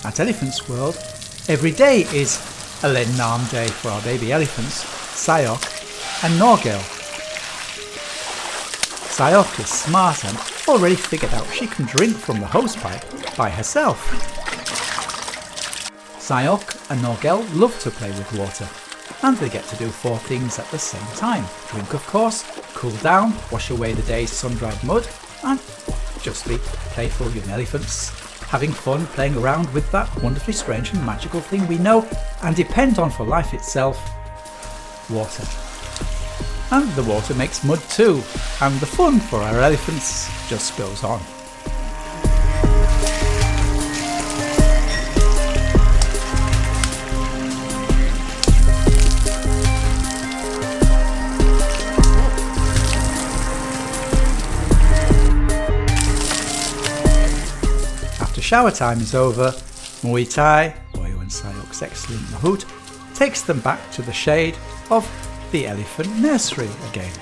At Elephants World, every day is a Lenam day for our baby elephants, Saiyok and Norgel. Saiyok is smart and already figured out she can drink from the hosepipe by herself. Saiyok and Norgel love to play with water, and they get to do 4 things at the same time. Drink, of course, cool down, wash away the day's sun-dried mud, and just be playful young elephants, having fun playing around with that wonderfully strange and magical thing we know and depend on for life itself, water. And the water makes mud too, and the fun for our elephants just goes on. After shower time is over, Muay Thai, Boyo and Sayok's excellent Mahout, takes them back to the shade of the elephant nursery again.